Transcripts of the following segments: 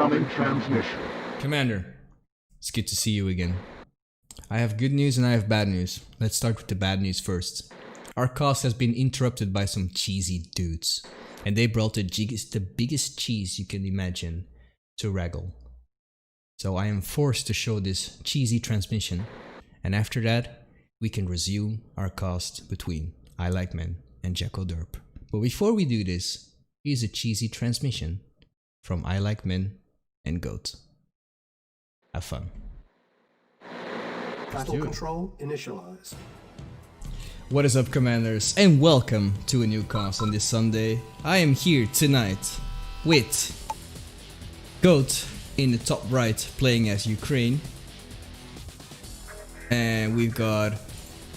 Incoming transmission. Commander, it's good to see you again. I have good news and I have bad news. Let's start with the bad news first. Our cast has been interrupted by some cheesy dudes. And they brought the biggest cheese you can imagine to Raggle. So I am forced to show this cheesy transmission. And after that, we can resume our cast between ILikemen and Jackoderp. But before we do this, here's a cheesy transmission from ILikemen and Goat. Have fun. Battle control initialize. What is up, commanders, and welcome to a new cast on this Sunday. I am here tonight with Goat in the top right playing as Ukraine, and we've got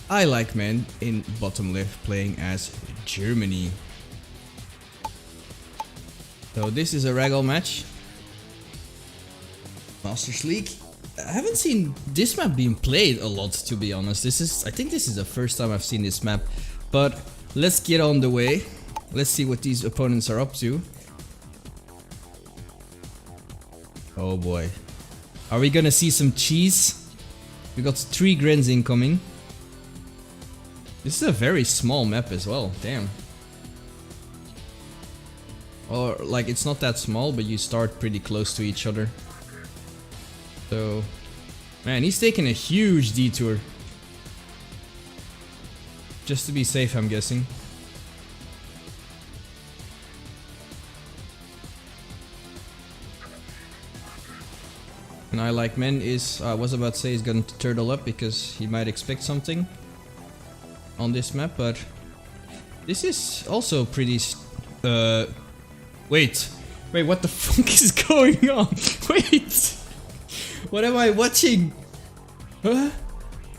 ILikemen in bottom left playing as Germany. So this is a Raggle match. Masters League. I haven't seen this map being played a lot, to be honest. I think this is the first time I've seen this map. But let's get on the way. Let's see what these opponents are up to. Oh boy. Are we gonna see some cheese? We got 3 Grens incoming. This is a very small map as well, damn. Or like, it's not that small, but you start pretty close to each other. So, man, he's taking a huge detour. Just to be safe, I'm guessing. And ILikemen is, I was about to say he's going to turtle up because he might expect something on this map, but this is also pretty, wait, what the fuck is going on? Wait! What am I watching? Huh?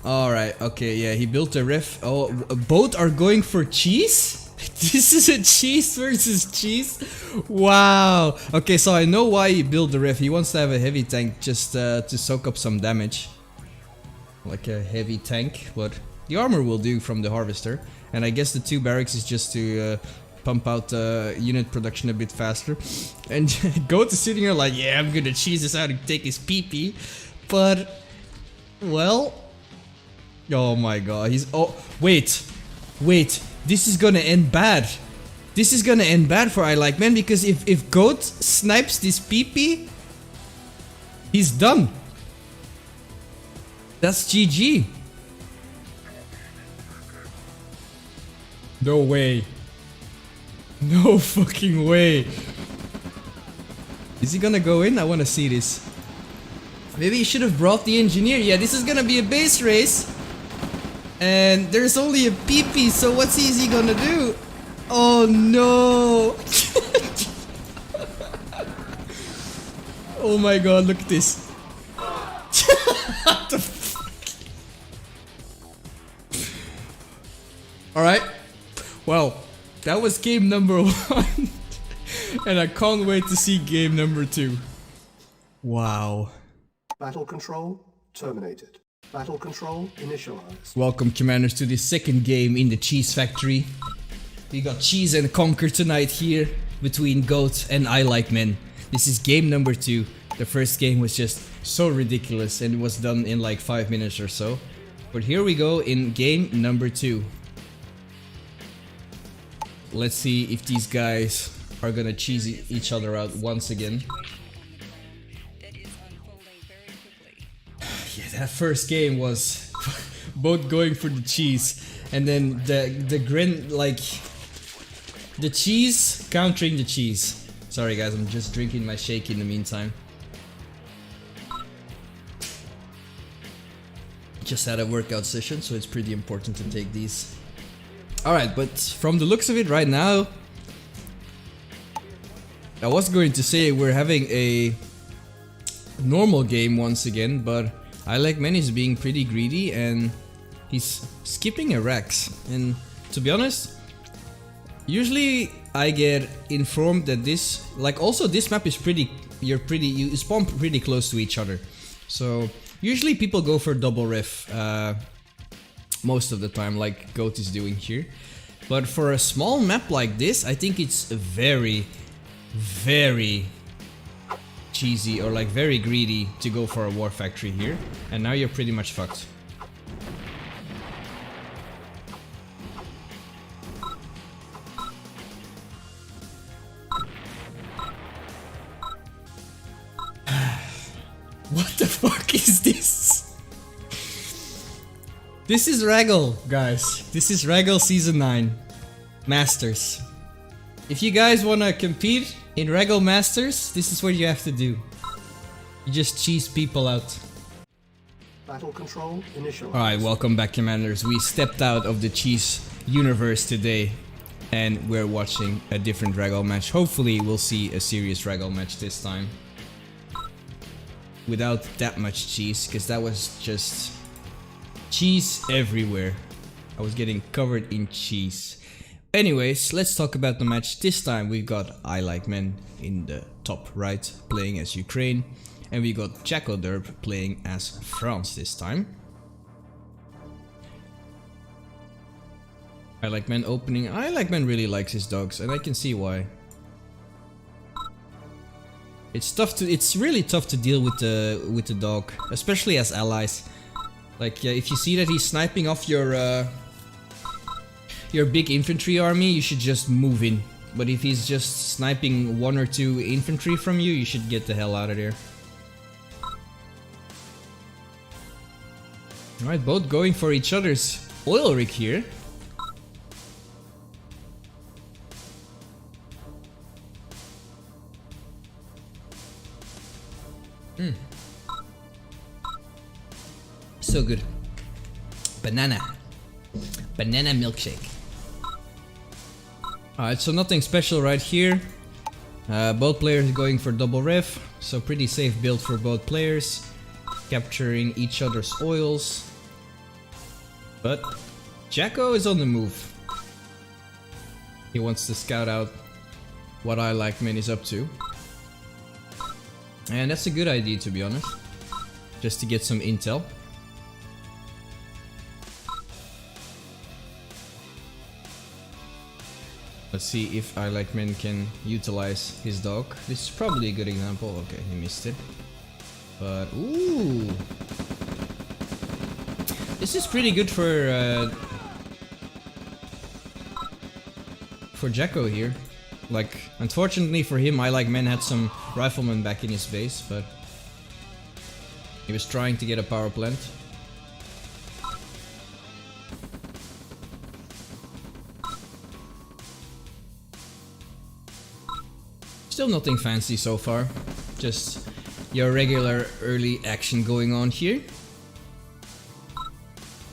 Alright, okay, yeah, he built a ref. Oh, both are going for cheese? This is a cheese versus cheese? Wow. Okay, so I know why he built the ref. He wants to have a heavy tank just to soak up some damage. Like a heavy tank, but the armor will do from the harvester. And I guess the 2 barracks is just to pump out unit production a bit faster. And Goat is sitting here like, yeah, I'm gonna cheese this out and take his pee-pee. But, well, oh my god, he's, oh, wait, this is gonna end bad. This is gonna end bad for ILikemen, because if Goat snipes this pee-pee, he's done. That's GG. No way. No fucking way. Is he gonna go in? I wanna see this. Maybe he should have brought the engineer. Yeah, this is gonna be a base race. And there's only a PP, so what's he gonna do? Oh no. Oh my god, look at this. What the fuck? Alright. Well, that was game number 1. And I can't wait to see game number 2. Wow. Battle control terminated. Battle control initialized. Welcome, commanders, to the second game in the cheese factory. We got cheese and conquer tonight here between Goat and ILikemen. This is game number 2. The first game was just so ridiculous and it was done in like 5 minutes or so. But here we go in game number 2. Let's see if these guys are gonna cheese each other out once again. Yeah, that first game was both going for the cheese, and then the grin, like the cheese countering the cheese. Sorry guys, I'm just drinking my shake in the meantime. Just had a workout session, so it's pretty important to take these. Alright, but from the looks of it right now, I was going to say we're having a normal game once again, but ILikemen is being pretty greedy and he's skipping a Rex. And to be honest, usually I get informed that this, like, also this map is you spawn pretty close to each other. So usually people go for double ref most of the time, like Goat is doing here. But for a small map like this, I think it's very cheesy or like very greedy to go for a war factory here, and now you're pretty much fucked. What the fuck is this? This is Raggle, guys. This is Raggle Season 9 Masters. If you guys wanna compete in Raggle Masters, this is what you have to do. You just cheese people out. Battle control initialized. Alright, welcome back, Commanders. We stepped out of the cheese universe today, and we're watching a different Raggle match. Hopefully we'll see a serious Raggle match this time. Without that much cheese, because that was just cheese everywhere. I was getting covered in cheese. Anyways, let's talk about the match. This time we've got ILikemen in the top right playing as Ukraine, and we got Jackoderp playing as France this time. ILikemen opening. ILikemen really likes his dogs, and I can see why. It's really tough to deal with the dog, especially as allies. Like if you see that he's sniping off your big infantry army, you should just move in. But if he's just sniping 1 or 2 infantry from you, you should get the hell out of there. Alright, both going for each other's oil rig here. So good. Banana milkshake. Alright, so nothing special right here. Both players going for double ref, so pretty safe build for both players. Capturing each other's oils. But Jacko is on the move. He wants to scout out what ILikemen is up to. And that's a good idea, to be honest. Just to get some intel. Let's see if ILikemen can utilize his dog. This is probably a good example. Okay, he missed it. But, ooh! This is pretty good for Jacko here. Like, unfortunately for him, ILikemen had some riflemen back in his base, but he was trying to get a power plant. Still nothing fancy so far, just your regular early action going on here.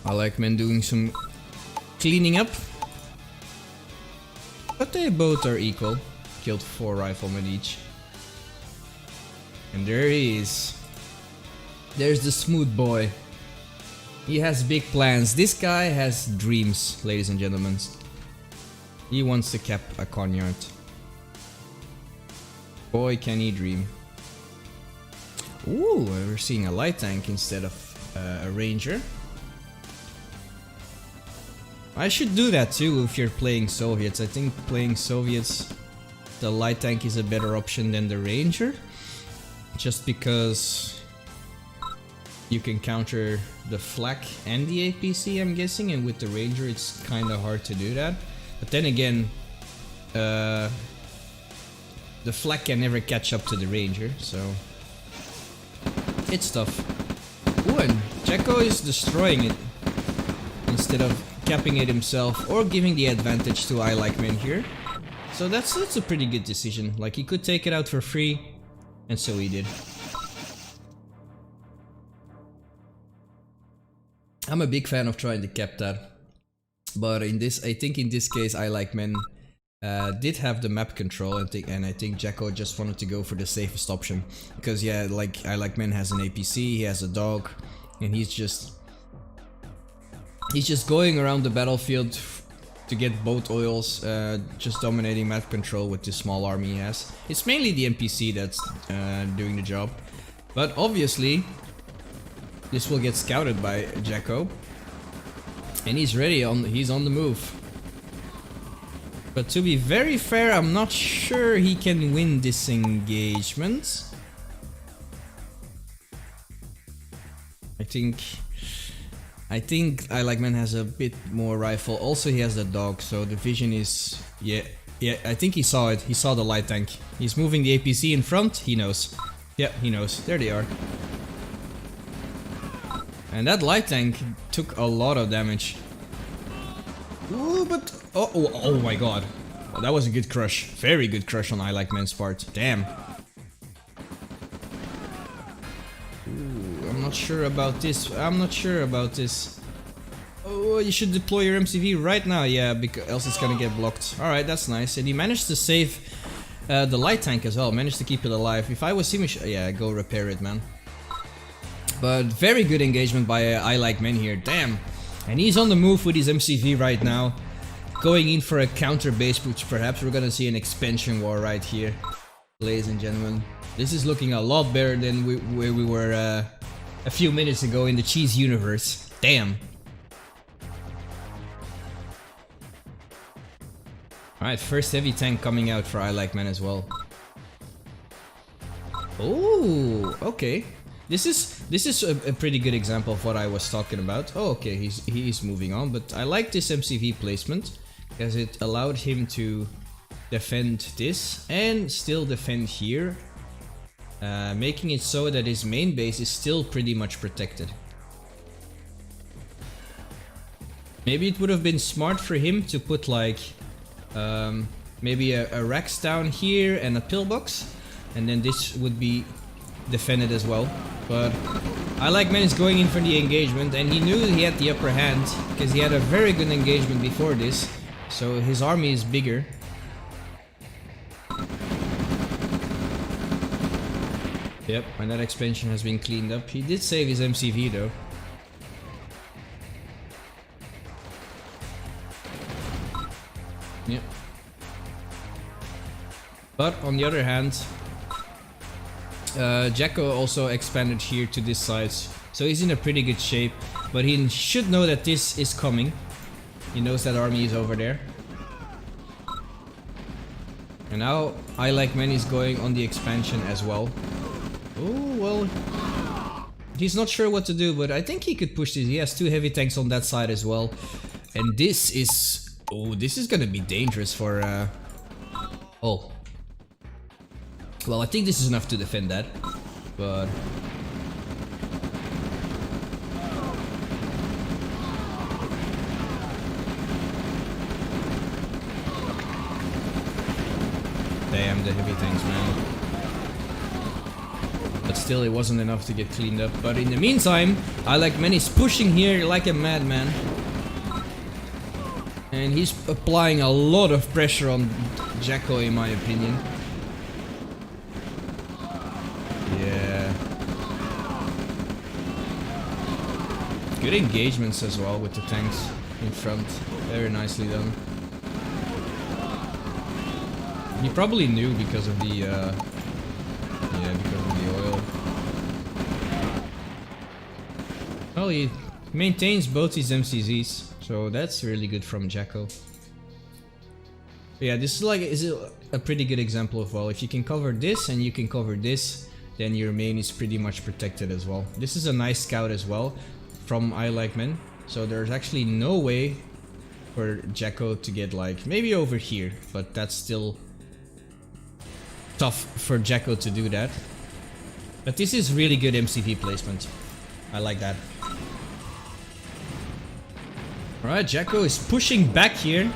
ILikemen doing some cleaning up. But they both are equal. Killed 4 riflemen each. And there he is. There's the smooth boy. He has big plans. This guy has dreams, ladies and gentlemen. He wants to cap a Conyard. Boy, can he dream. Ooh, we're seeing a light tank instead of a ranger. I should do that too if you're playing Soviets. I think playing Soviets, the light tank is a better option than the ranger. Just because you can counter the flak and the APC, I'm guessing, and with the ranger it's kinda hard to do that. But then again, the flak can never catch up to the ranger, so it's tough. Ooh, and Jacko is destroying it instead of capping it himself or giving the advantage to ILikemen here. So that's a pretty good decision. Like, he could take it out for free, and so he did. I'm a big fan of trying to cap that, but I think in this case ILikemen did have the map control, and I think Jacko just wanted to go for the safest option, because yeah, like ILikemen has an APC, he has a dog, and he's just going around the battlefield to get both oils, just dominating map control with this small army he has. It's mainly the NPC that's doing the job, but obviously this will get scouted by Jacko, and he's ready. He's on the move. But to be very fair, I'm not sure he can win this engagement. I think ILikemen has a bit more rifle. Also, he has the dog, so the vision is... Yeah, I think he saw it. He saw the light tank. He's moving the APC in front. He knows. Yeah, he knows. There they are. And that light tank took a lot of damage. Ooh, but... Oh my god. Oh, that was a good crush. Very good crush on ILikemen's part. Damn. I'm not sure about this. Oh, you should deploy your MCV right now. Yeah, because else it's gonna get blocked. Alright, that's nice. And he managed to save the light tank as well. Managed to keep it alive. If I was him, yeah, go repair it, man. But very good engagement by ILikemen here. Damn. And he's on the move with his MCV right now. Going in for a counter base, which perhaps we're gonna see an expansion war right here. Ladies and gentlemen. This is looking a lot better than where we were a few minutes ago in the cheese universe. Damn. Alright, first heavy tank coming out for ILikemen as well. Oh, okay. This is a pretty good example of what I was talking about. Oh, okay, he's moving on, but I like this MCV placement because it allowed him to defend this and still defend here. Making it so that his main base is still pretty much protected. Maybe it would have been smart for him to put like maybe a Rex down here and a pillbox, and then this would be defended as well. But ILikemen is going in for the engagement, and he knew he had the upper hand because he had a very good engagement before this, so his army is bigger. Yep, and that expansion has been cleaned up. He did save his MCV though. Yep. But on the other hand, Jacko also expanded here to this side, so he's in a pretty good shape. But he should know that this is coming. He knows that army is over there. And now ILikemen is going on the expansion as well. Oh, well, he's not sure what to do, but I think he could push this. He has two heavy tanks on that side as well. And this is... Oh, this is gonna be dangerous for... Oh. Well, I think this is enough to defend that, but... Damn, the heavy tanks, man. But still, it wasn't enough to get cleaned up. But in the meantime, ILikemen is pushing here like a madman. And he's applying a lot of pressure on Jacko, in my opinion. Yeah. Good engagements as well with the tanks in front. Very nicely done. He probably knew because of the oil. Well, he maintains both his MCZs, so that's really good from Jacko. But yeah, this is a pretty good example of, well, if you can cover this and you can cover this, then your main is pretty much protected as well. This is a nice scout as well from ILikemen, so there's actually no way for Jacko to get like maybe over here, but that's still tough for Jacko to do that. But this is really good MCV placement. I like that. Alright, Jacko is pushing back here.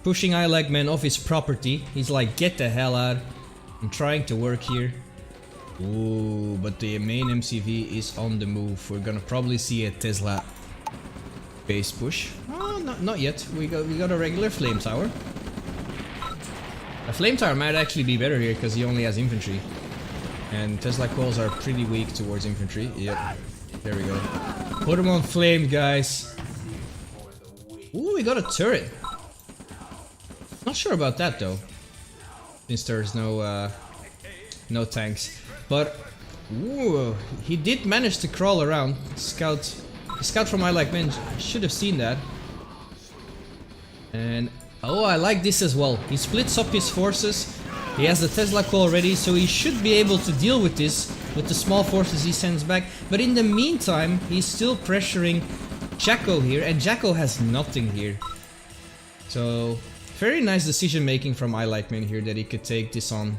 Pushing ILikemen off his property. He's like, get the hell out. I'm trying to work here. Ooh, but the main MCV is on the move. We're gonna probably see a Tesla base push. Oh, not yet. We got a regular flame tower. A flame tower might actually be better here because he only has infantry. And Tesla coils are pretty weak towards infantry. Yep. There we go. Put him on flame, guys. Ooh, we got a turret. Not sure about that though, since there's no tanks. But ooh, he did manage to crawl around. The scout from ILikemen should have seen that. And oh, I like this as well. He splits up his forces He has the Tesla coil ready, so he should be able to deal with this with the small forces he sends back. But in the meantime, he's still pressuring Jacko here, and Jacko has nothing here. So, very nice decision making from ILikemen here that he could take this on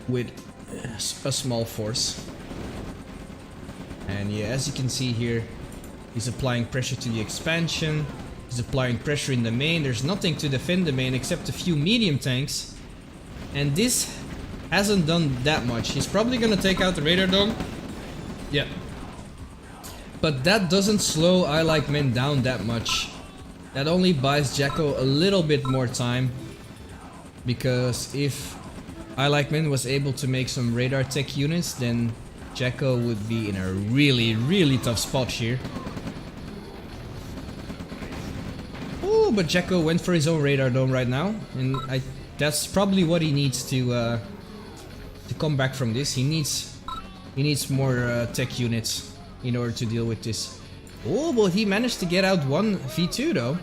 with a small force. And yeah, as you can see here, he's applying pressure to the expansion. He's applying pressure in the main. There's nothing to defend the main except a few medium tanks. And this hasn't done that much. He's probably gonna take out the radar dome. Yeah. But that doesn't slow ILikemen down that much. That only buys Jacko a little bit more time. Because if ILikemen was able to make some radar tech units, then Jacko would be in a really tough spot here. Oh, but Jacko went for his own radar dome right now, and that's probably what he needs to come back from this. He needs more tech units in order to deal with this. Oh, but he managed to get out one V2 though.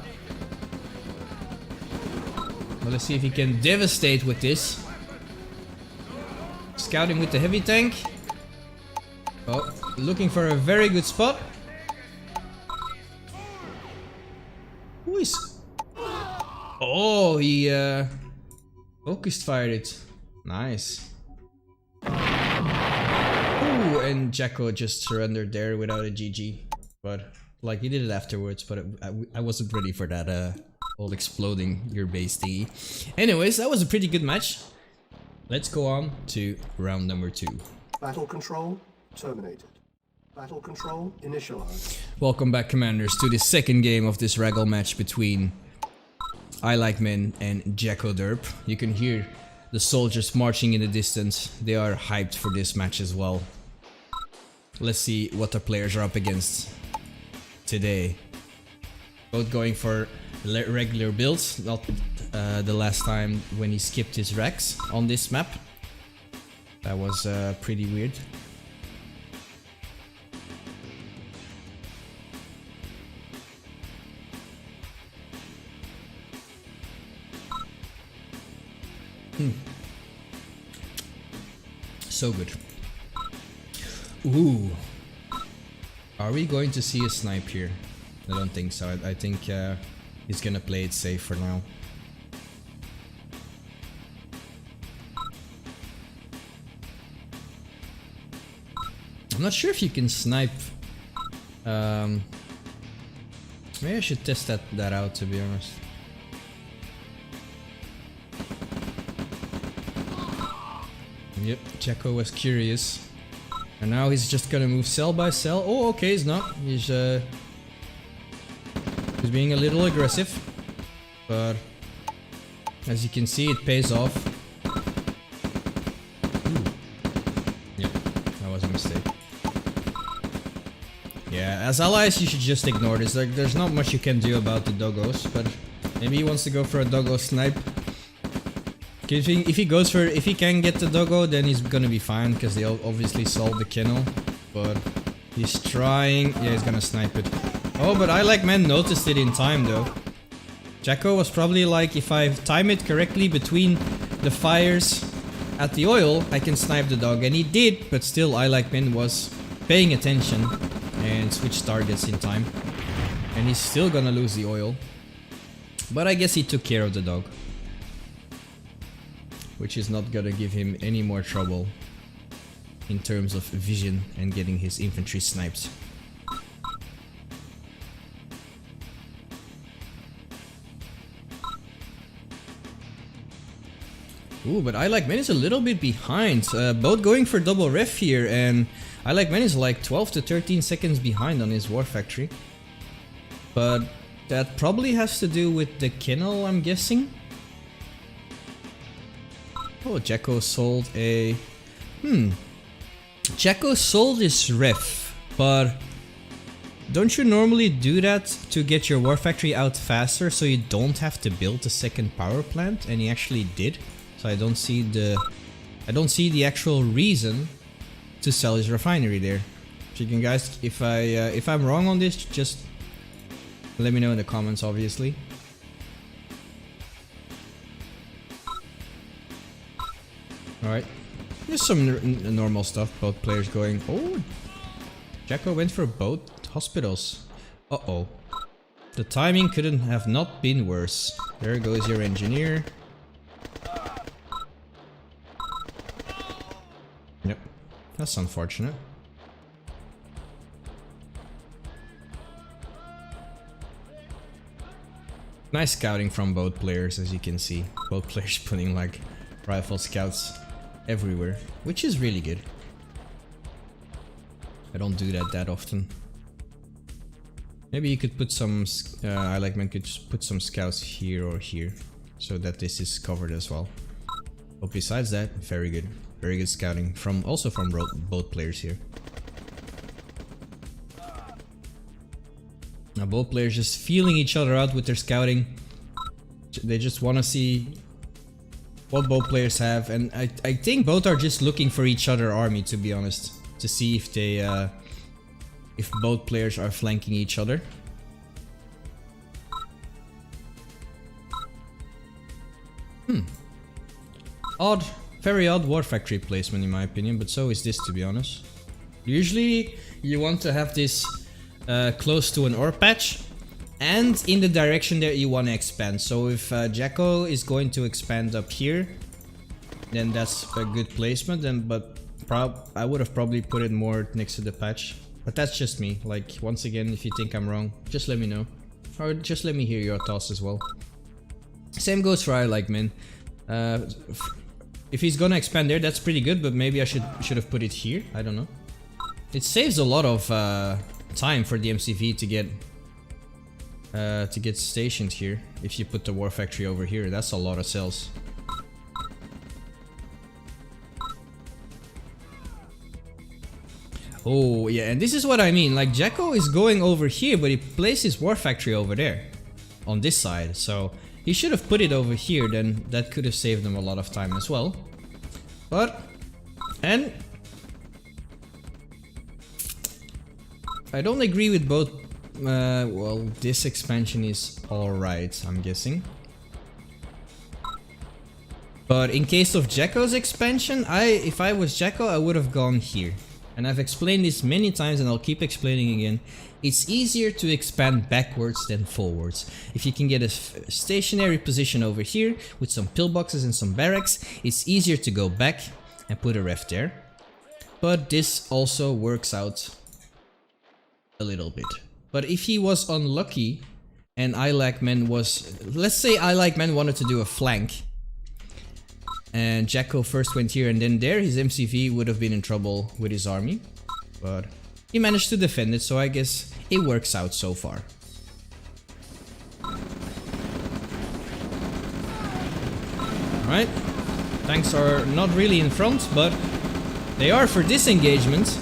Well, let's see if he can devastate with this. Scouting with the heavy tank. Oh, looking for a very good spot. Who is... Oh, he focused fired it. Nice. Ooh, and Jacko just surrendered there without a GG. But, like, he did it afterwards, but I wasn't ready for that whole exploding your base thingy. Anyways, that was a pretty good match. Let's go on to round number 2. Battle control terminated. Battle control initialized. Welcome back, commanders, to the second game of this Raggle match between ILikemen and Jackoderp. You can hear the soldiers marching in the distance. They are hyped for this match as well. Let's see what the players are up against today. Both going for regular builds, not the last time when he skipped his racks on this map. That was pretty weird. So good. Ooh. Are we going to see a snipe here? I don't think so. I think he's gonna play it safe for now. I'm not sure if you can snipe. Maybe I should test that out, to be honest. Yep, Jacko was curious. And now he's just gonna move cell by cell. Oh, okay, he's not. He's being a little aggressive. But as you can see, it pays off. Ooh. Yep, that was a mistake. Yeah, as allies you should just ignore this. Like, there's not much you can do about the doggos, but maybe he wants to go for a doggo snipe. If he can get the doggo, then he's gonna be fine, because they obviously solved the kennel. But he's trying. Yeah, he's gonna snipe it. Oh, but ILikemen noticed it in time though. Jacko was probably like, if I time it correctly between the fires at the oil, I can snipe the dog, and he did. But still, ILikemen was paying attention and switched targets in time, and he's still gonna lose the oil. But I guess he took care of the dog, which is not gonna give him any more trouble in terms of vision and getting his infantry sniped. Ooh, but ILikemen is a little bit behind. Both going for double ref here, and ILikemen is like 12 to 13 seconds behind on his war factory. But that probably has to do with the kennel, I'm guessing. Oh, Jacko sold a... Jacko sold his ref, but don't you normally do that to get your war factory out faster so you don't have to build a second power plant? And he actually did. So I don't see the actual reason to sell his refinery there. So you can, guys, if I'm wrong on this, just let me know in the comments, obviously. Alright. There's some normal stuff. Both players going. Oh! Jacko went for both hospitals. Uh-oh. The timing couldn't have not been worse. There goes your engineer. Yep. That's unfortunate. Nice scouting from both players, as you can see. Both players putting like rifle scouts everywhere, which is really good. I don't do that often. Maybe you could put some, ILikemen could just put some scouts here or here, so that this is covered as well. But besides that, very good. Very good scouting, also from both players here. Now both players just feeling each other out with their scouting. They just want to see what both players have, and I think both are just looking for each other army, to be honest, to see if they if both players are flanking each other. Odd, very odd war factory placement in my opinion, but so is this, to be honest. Usually you want to have this close to an ore patch and in the direction that you want to expand. So if Jacko is going to expand up here, then that's a good placement. But I would have probably put it more next to the patch. But that's just me. Like, once again, if you think I'm wrong, just let me know, or just let me hear your thoughts as well. Same goes for ILikemen. If he's gonna expand there, that's pretty good. But maybe I should have put it here. I don't know. It saves a lot of time for the MCV to get stationed here. If you put the war factory over here, that's a lot of cells. Oh yeah, and this is what I mean. Like, Jacko is going over here, but he placed his war factory over there on this side, so he should have put it over here. Then that could have saved him a lot of time as well. But I don't agree with both. Well, this expansion is alright, I'm guessing. But in case of Jacko's expansion, if I was Jacko, I would have gone here. And I've explained this many times and I'll keep explaining again. It's easier to expand backwards than forwards. If you can get a stationary position over here with some pillboxes and some barracks, it's easier to go back and put a ref there. But this also works out a little bit. But if he was unlucky and ILikemen was... Let's say ILikemen wanted to do a flank, and Jacko first went here and then there, his MCV would have been in trouble with his army. But he managed to defend it, so I guess it works out so far. Alright, tanks are not really in front, but they are for this engagement.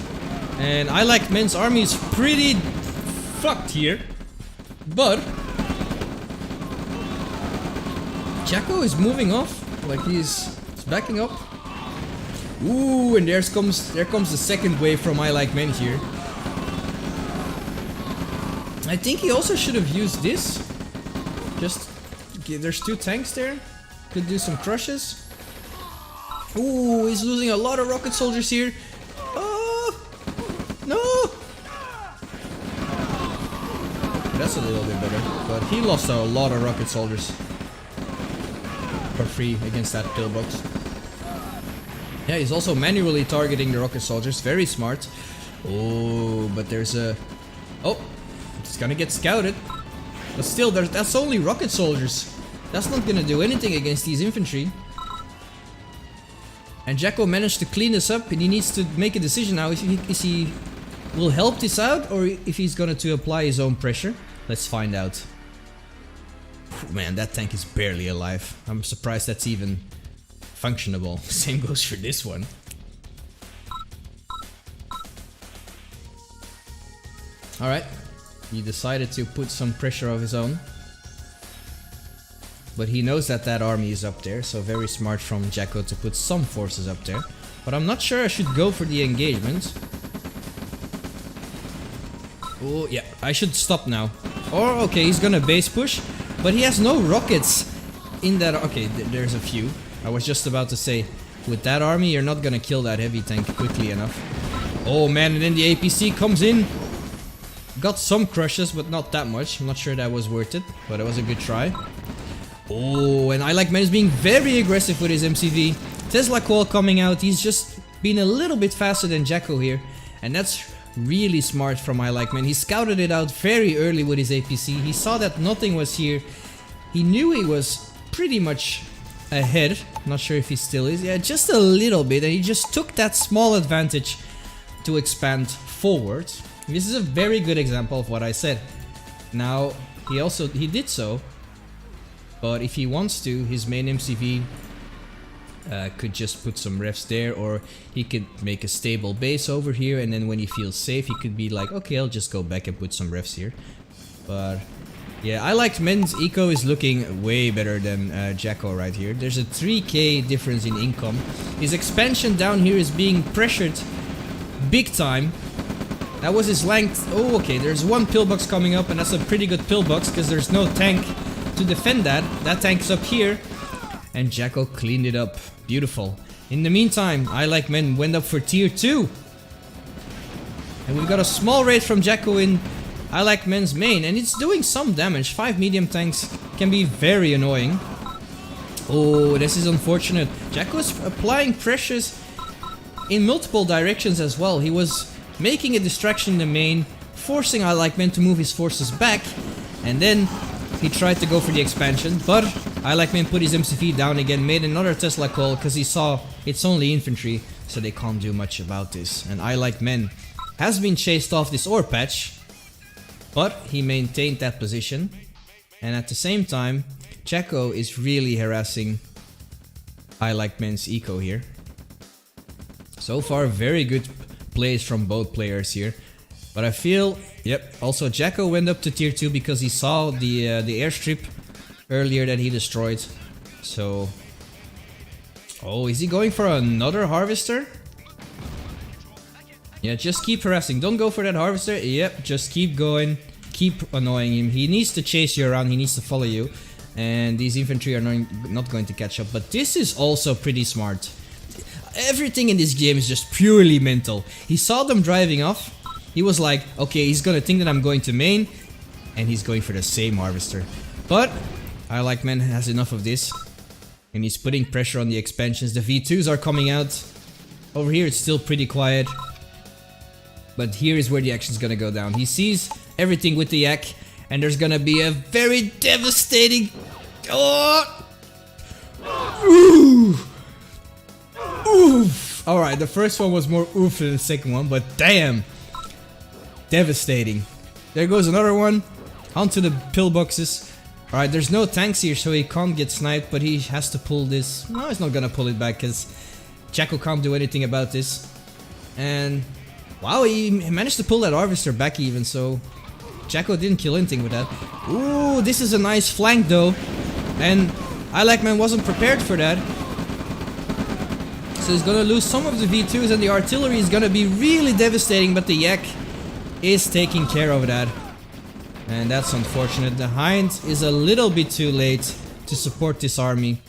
And ILikemen's army is pretty fucked here. But Jacko is moving off, like he's backing up. Ooh, and there comes the second wave from ILikemen here. I think he also should have used this. Just, there's two tanks there. Could do some crushes. Ooh, he's losing a lot of rocket soldiers here. Oh, no! That's a little bit better, but he lost a lot of rocket soldiers for free against that pillbox. Yeah, he's also manually targeting the rocket soldiers. Very smart. Oh, but there's a... Oh, it's gonna get scouted. But still, that's only rocket soldiers. That's not gonna do anything against these infantry. And Jacko managed to clean this up, and he needs to make a decision now if he will help this out or if he's gonna to apply his own pressure. Let's find out. Man, that tank is barely alive. I'm surprised that's even functionable. Same goes for this one. Alright, he decided to put some pressure of his own. But he knows that that army is up there, so very smart from Jacko to put some forces up there. But I'm not sure I should go for the engagement. Oh yeah, I should stop now. Or okay, he's gonna base push, but he has no rockets in that. Okay, there's a few. I was just about to say, With that army, you're not gonna kill that heavy tank quickly enough. Oh man, and then the APC comes in. Got some crushes, but not that much. I'm not sure that was worth it, but it was a good try. Oh, and ILikemen is being very aggressive with his MCV. Tesla Coil coming out. He's just been a little bit faster than Jacko here. And that's really smart from ILikemen. He scouted it out very early with his APC. He saw that nothing was here. He knew he was pretty much ahead. Not sure if he still is. Yeah, just a little bit. And he just took that small advantage to expand forward. This is a very good example of what I said. Now, he did so. But if he wants to, his main MCV could just put some refs there, or he could make a stable base over here, and then when he feels safe, he could be like, okay, I'll just go back and put some refs here. But yeah, ILikemen's eco is looking way better than Jacko right here. There's a 3k difference in income. His expansion down here is being pressured big time. That was his length. Oh, okay, there's one pillbox coming up, and that's a pretty good pillbox because there's no tank to defend that. That tank's up here, and Jacko cleaned it up. Beautiful. In the meantime, ILikemen went up for tier 2. And we've got a small raid from Jacko in ILikemen's main, and it's doing some damage. 5 medium tanks can be very annoying. Oh, this is unfortunate. Jacko is applying pressures in multiple directions as well. He was making a distraction in the main, forcing ILikemen to move his forces back, and then he tried to go for the expansion, but ILikemen put his MCV down again, made another Tesla call because he saw it's only infantry, so they can't do much about this. And ILikemen has been chased off this ore patch, but he maintained that position, and at the same time, Jacko is really harassing ILikemen's eco here. So far, very good plays from both players here, but I feel, yep, also Jacko went up to tier 2 because he saw the airstrip earlier that he destroyed. So, oh, is he going for another harvester? Yeah, just keep harassing, don't go for that harvester. Yep, just keep going, keep annoying him. He needs to chase you around, he needs to follow you, and these infantry are not going to catch up. But this is also pretty smart. Everything in this game is just purely mental. He saw them driving off. He was like, okay, he's gonna think that I'm going to main, and he's going for the same harvester. But ILikemen has enough of this, and he's putting pressure on the expansions. The V2s are coming out. Over here it's still pretty quiet, but here is where the action's gonna go down. He sees everything with the yak, and there's gonna be a very devastating... Oh! Ooh! Oof! Alright, the first one was more oof than the second one, but damn! Devastating. There goes another one. Onto the pillboxes. Alright, there's no tanks here, so he can't get sniped, but he has to pull this. No, he's not gonna pull it back, because Jacko can't do anything about this. And... wow, he managed to pull that harvester back even, so... Jacko didn't kill anything with that. Ooh, this is a nice flank though. And ILikemen wasn't prepared for that. So he's gonna lose some of the V2s, and the artillery is gonna be really devastating, but the yak is taking care of that. And that's unfortunate. The Hind is a little bit too late to support this army.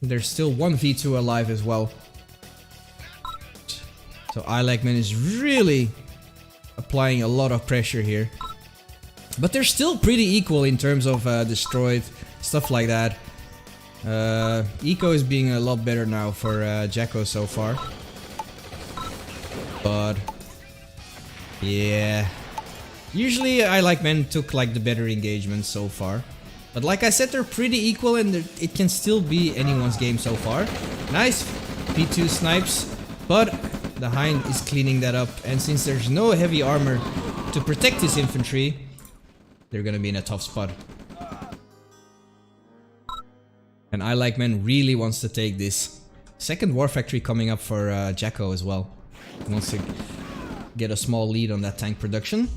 There's still one V2 alive as well. So ILikemen is really applying a lot of pressure here. But they're still pretty equal in terms of destroyed, stuff like that. Eco is being a lot better now for Jacko so far. But yeah, usually ILikemen took like the better engagement so far. But like I said, they're pretty equal, and it can still be anyone's game so far. Nice V2 snipes, but the Hind is cleaning that up, and since there's no heavy armor to protect his infantry, they're gonna be in a tough spot. And ILikemen really wants to take this. Second war factory coming up for Jacko as well. He wants to get a small lead on that tank production.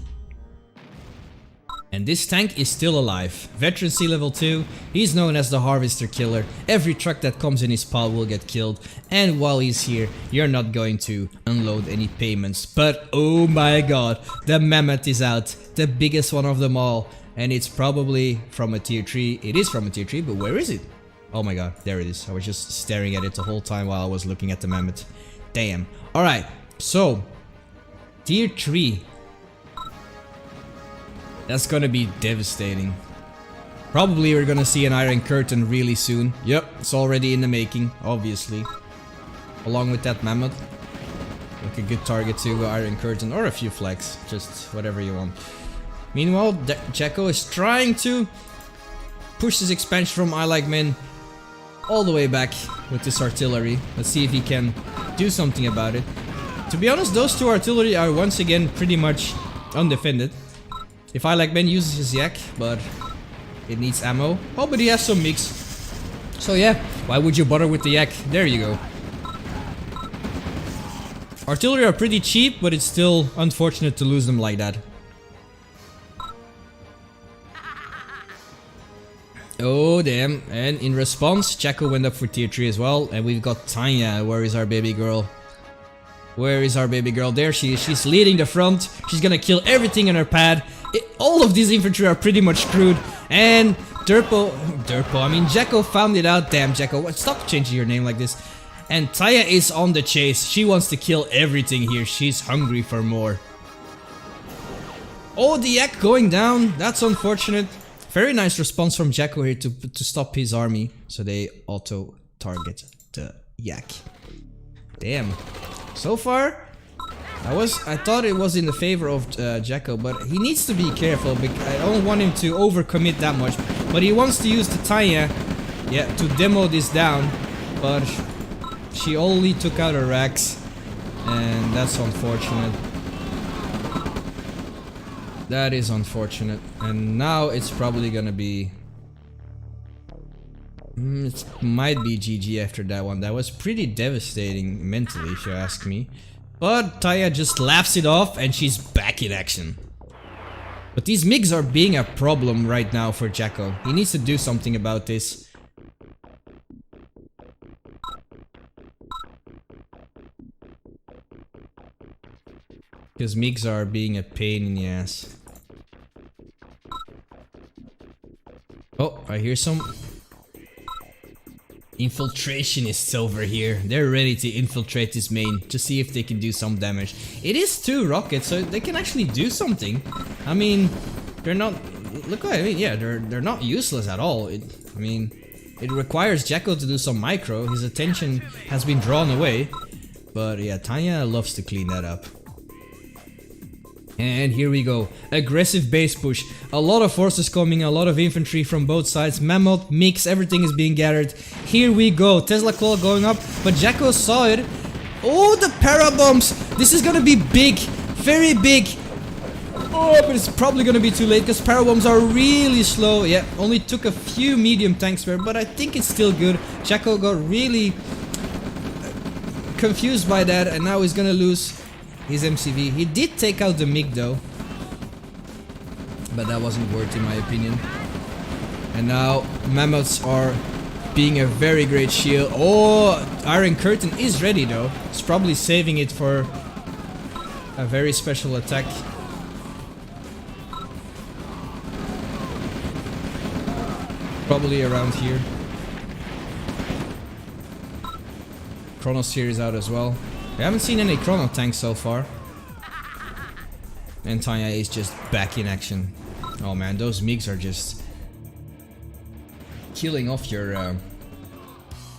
And this tank is still alive. Veteran C level 2, he's known as the Harvester Killer. Every truck that comes in his path will get killed. And while he's here, you're not going to unload any payments. But oh my god, the Mammoth is out. The biggest one of them all. And it's probably from a tier 3. It is from a tier 3, but where is it? Oh my god, there it is. I was just staring at it the whole time while I was looking at the mammoth. Damn. Alright, so tier 3. That's gonna be devastating. Probably we're gonna see an Iron Curtain really soon. Yep, it's already in the making, obviously. Along with that mammoth. Like a good target to Iron Curtain or a few flags, just whatever you want. Meanwhile, Jacko is trying to push this expansion from ILikemen all the way back with this artillery. Let's see if he can do something about it. To be honest, those two artillery are once again pretty much undefended. If ILikemen uses his yak, but it needs ammo. Oh, but he has some mix. So yeah, why would you bother with the yak? There you go. Artillery are pretty cheap, but it's still unfortunate to lose them like that. Oh damn, and in response, Jacko went up for tier 3 as well, and we've got Tanya. Where is our baby girl? Where is our baby girl? There she is, she's leading the front, she's gonna kill everything in her pad. All of these infantry are pretty much screwed, and Jacko found it out. Damn Jacko, stop changing your name like this. And Taya is on the chase, she wants to kill everything here, she's hungry for more. Oh, the yak going down, that's unfortunate. Very nice response from Jacko here to stop his army, so they auto-target the yak. Damn. So far, I thought it was in the favor of Jacko, but he needs to be careful because I don't want him to overcommit that much. But he wants to use the Tanya, yeah, to demo this down, but she only took out her racks, and that's unfortunate. That is unfortunate, and now it's probably gonna be... it might be GG after that one. That was pretty devastating mentally, if you ask me. But Taya just laughs it off, and she's back in action. But these MiGs are being a problem right now for Jacko. He needs to do something about this. Because MiGs are being a pain in the ass. Oh, I hear some infiltrationists over here. They're ready to infiltrate this main to see if they can do some damage. It is 2 rockets, so they can actually do something. I mean, they're not... Look, I mean, yeah, they're not useless at all. It requires Jacko to do some micro. His attention has been drawn away. But yeah, Tanya loves to clean that up. And here we go, aggressive base push, a lot of forces coming, a lot of infantry from both sides, Mammoth, Mix, everything is being gathered. Here we go, Tesla Coil going up, but Jacko saw it. Oh, the parabombs, this is gonna be big, very big. Oh, but it's probably gonna be too late because parabombs are really slow. Yeah, only took a few medium tanks there, but I think it's still good. Jacko got really confused by that, and now he's gonna lose his MCV. He did take out the MiG though, but that wasn't worth in my opinion. And now Mammoths are being a very great shield. Oh, Iron Curtain is ready though. It's probably saving it for a very special attack. Probably around here. Chronos here is out as well. We haven't seen any Chrono tanks so far. And Tanya is just back in action. Oh man, those MiGs are just killing off your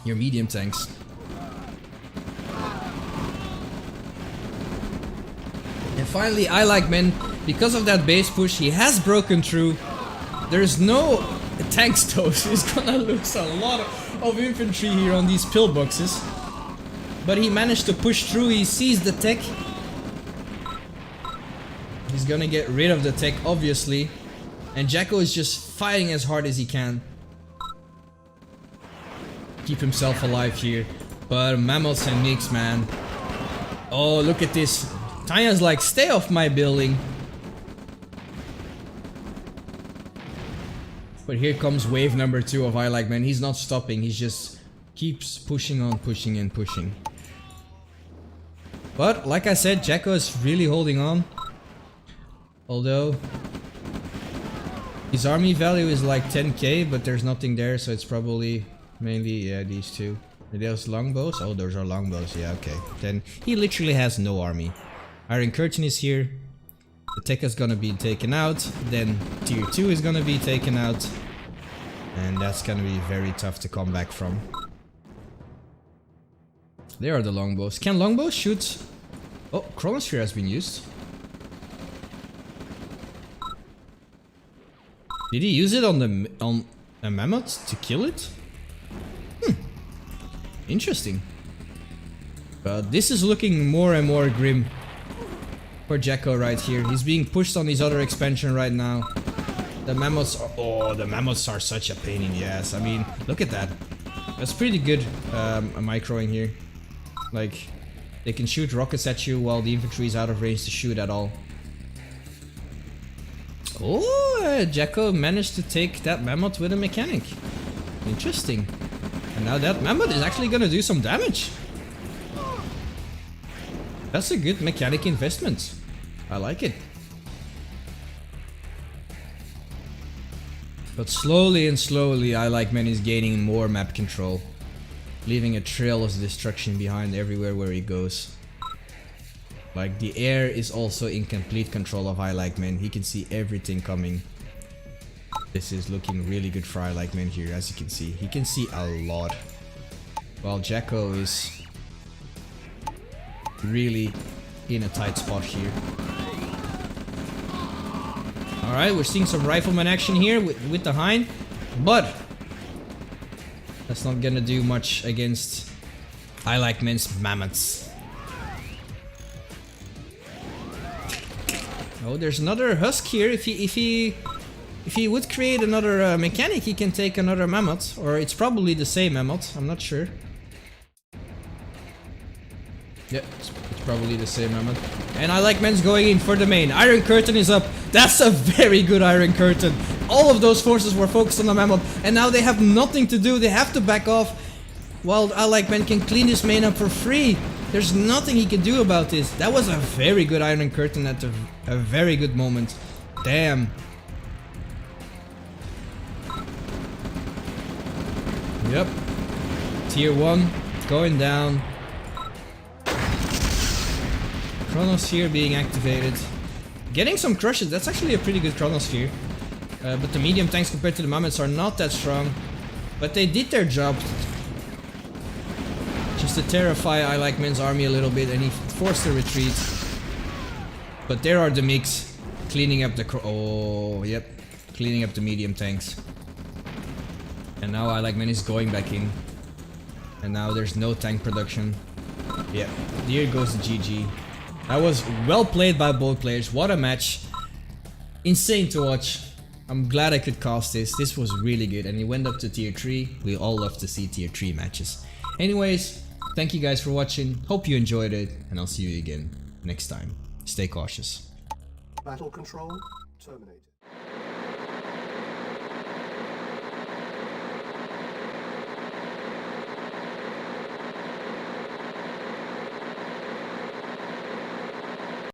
medium tanks. And finally, ILikemen, because of that base push, he has broken through. There's no tanks though, so he's gonna lose a lot of infantry here on these pillboxes. But he managed to push through, he sees the tech. He's gonna get rid of the tech, obviously. And Jacko is just fighting as hard as he can. Keep himself alive here. But Mammoths and Mix, man. Oh, look at this. Tanya's like, stay off my building. But here comes wave number 2 of ILikemen. He's not stopping, he just keeps pushing on, pushing and pushing. But, like I said, Jacko is really holding on. Although his army value is like 10k, but there's nothing there, so it's probably Mainly, yeah, these two. Are those longbows? Oh, those are longbows. Yeah, okay. Then he literally has no army. Iron Curtain is here. The tech is gonna be taken out. Then tier 2 is gonna be taken out. And that's gonna be very tough to come back from. There are the longbows. Can longbows shoot? Oh, Chronosphere has been used. Did he use it on a mammoth to kill it? Interesting. But this is looking more and more grim for Jacko right here. He's being pushed on his other expansion right now. The mammoths are... Oh, the mammoths are such a pain in the ass. I mean, look at that. That's pretty good microing here. Like, they can shoot rockets at you while the infantry is out of range to shoot at all. Oh, Jacko managed to take that mammoth with a mechanic. Interesting. And now that mammoth is actually gonna do some damage. That's a good mechanic investment. I like it. But slowly and slowly, ILikemen is gaining more map control, leaving a trail of destruction behind everywhere where he goes. Like, the air is also in complete control of ILikemen. He can see everything coming. This is looking really good for ILikemen here, as you can see. He can see a lot. While Jacko is really in a tight spot here. Alright, we're seeing some rifleman action here with the Hind. But that's not gonna do much against ILikemen's mammoths. Oh, there's another husk here. If he would create another mechanic, he can take another mammoth, or it's probably the same mammoth. I'm not sure. Yeah, it's probably the same mammoth. And ILikemen's going in for the main. Iron Curtain is up. That's a very good Iron Curtain. All of those forces were focused on the mammoth, and now they have nothing to do. They have to back off, while ILikemen can clean this main up for free. There's nothing he can do about this. That was a very good Iron Curtain at a very good moment. Damn. Yep. Tier 1 going down. Chronosphere being activated. Getting some crushes. That's actually a pretty good Chronosphere. But the medium tanks compared to the mammoths are not that strong. But they did their job. Just to terrify ILikemen's army a little bit, and he forced a retreat. But there are the mix cleaning up the cleaning up the medium tanks. And now ILikemen is going back in. And now there's no tank production. Yeah, here goes the GG. That was well played by both players. What a match. Insane to watch. I'm glad I could cast this. This was really good. And it went up to tier 3. We all love to see tier 3 matches. Anyways, thank you guys for watching. Hope you enjoyed it. And I'll see you again next time. Stay cautious. Battle control terminated.